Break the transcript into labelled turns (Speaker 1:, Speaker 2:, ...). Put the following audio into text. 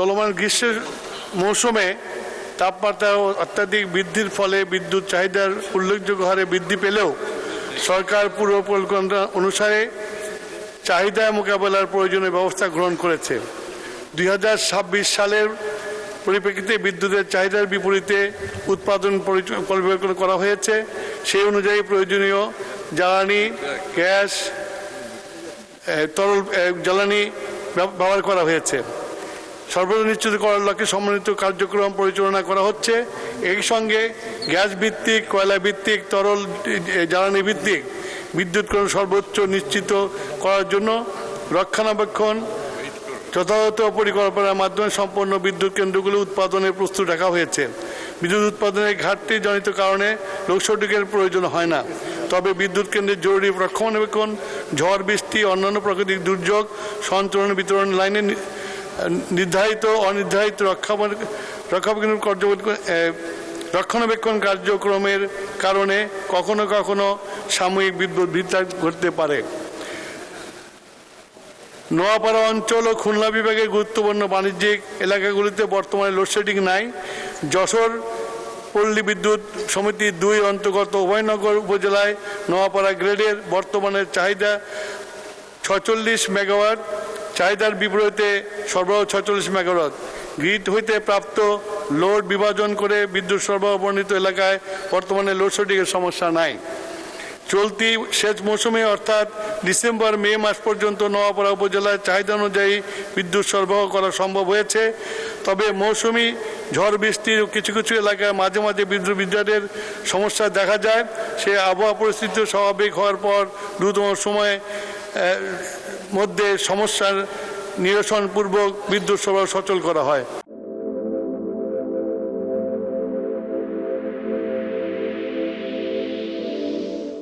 Speaker 1: চলমান গ্রীষ্মের মৌসুমে তাপমাত্রা অত্যাধিক বৃদ্ধির ফলে বিদ্যুৎ চাহিদার উল্লেখযোগ্য হারে বৃদ্ধি পেলেও সরকার পূর্ব পরিকল্পনা অনুসারে চাহিদা মোকাবেলার প্রয়োজনীয় ব্যবস্থা গ্রহণ করেছে। 2026 সালের পরিপ্রেক্ষিতে বিদ্যুতের চাহিদার বিপরীতে উৎপাদন পরিকল্পনা করা হয়েছে। সেই অনুযায়ী প্রয়োজনীয় জ্বালানি, গ্যাস, তরল জ্বালানি ব্যবহার করা হয়েছে। সর্বদা নিশ্চিত করার লক্ষ্যে সমন্বিত কার্যক্রম পরিচালনা করা হচ্ছে। এই সঙ্গে গ্যাস ভিত্তিক, কয়লা ভিত্তিক, তরল জ্বালানি ভিত্তিক বিদ্যুৎকরণ সর্বোচ্চ নিশ্চিত করার জন্য রক্ষণাবেক্ষণ যথাযথ পরিকল্পনার মাধ্যমে সম্পন্ন বিদ্যুৎ কেন্দ্রগুলো উৎপাদনের প্রস্তুত রাখা হয়েছে। বিদ্যুৎ উৎপাদনের ঘাটতি জনিত কারণে লোডশেডিংয়ের প্রয়োজন হয় না। তবে বিদ্যুৎ কেন্দ্রের জরুরি রক্ষণাবেক্ষণ, ঝড় বৃষ্টি, অন্যান্য প্রাকৃতিক দুর্যোগ সঞ্চালন বিতরণ লাইনে নির্ধারিত অনির্ধারিত রক্ষণাবেক্ষণ কার্যক্রমের কারণে কখনো কখনো সাময়িক বিদ্যুৎ বিভ্রাট ঘটতে পারে। নোয়াপাড়া অঞ্চল ও খুলনা বিভাগের গুরুত্বপূর্ণ বাণিজ্যিক এলাকাগুলিতে বর্তমানে লোডশেডিং নাই। যশোর পল্লী বিদ্যুৎ সমিতি 2 অন্তর্গত উভয়নগর উপজেলায় নোয়াপাড়া গ্রেডের বর্তমানে চাহিদা 46 মেগাওয়াট, চাহিদার বিপরীতে সরবরাহ 46 মেগাওয়াট। গ্রিড হইতে প্রাপ্ত লোড বিভাজন করে বিদ্যুৎ সরবরাহ বর্ণিত এলাকায় বর্তমানে লোডশেডিংয়ের সমস্যা নাই। চলতি সেচ মৌসুমে অর্থাৎ ডিসেম্বর-মে মাস পর্যন্ত নোয়াপাড়া উপজেলায় চাহিদা অনুযায়ী বিদ্যুৎ সরবরাহ করা সম্ভব হয়েছে। তবে মৌসুমি ঝড় বৃষ্টির কিছু কিছু এলাকায় মাঝে মাঝে বিদ্যুৎ বিভ্রাটের সমস্যা দেখা যায়। সে আবহাওয়া পরিস্থিতি স্বাভাবিক হওয়ার পর দ্রুততম সময়ের মধ্যে সমস্যার নিরসনপূর্বক বিদ্যুৎ সরবরাহ সচল করা হয়।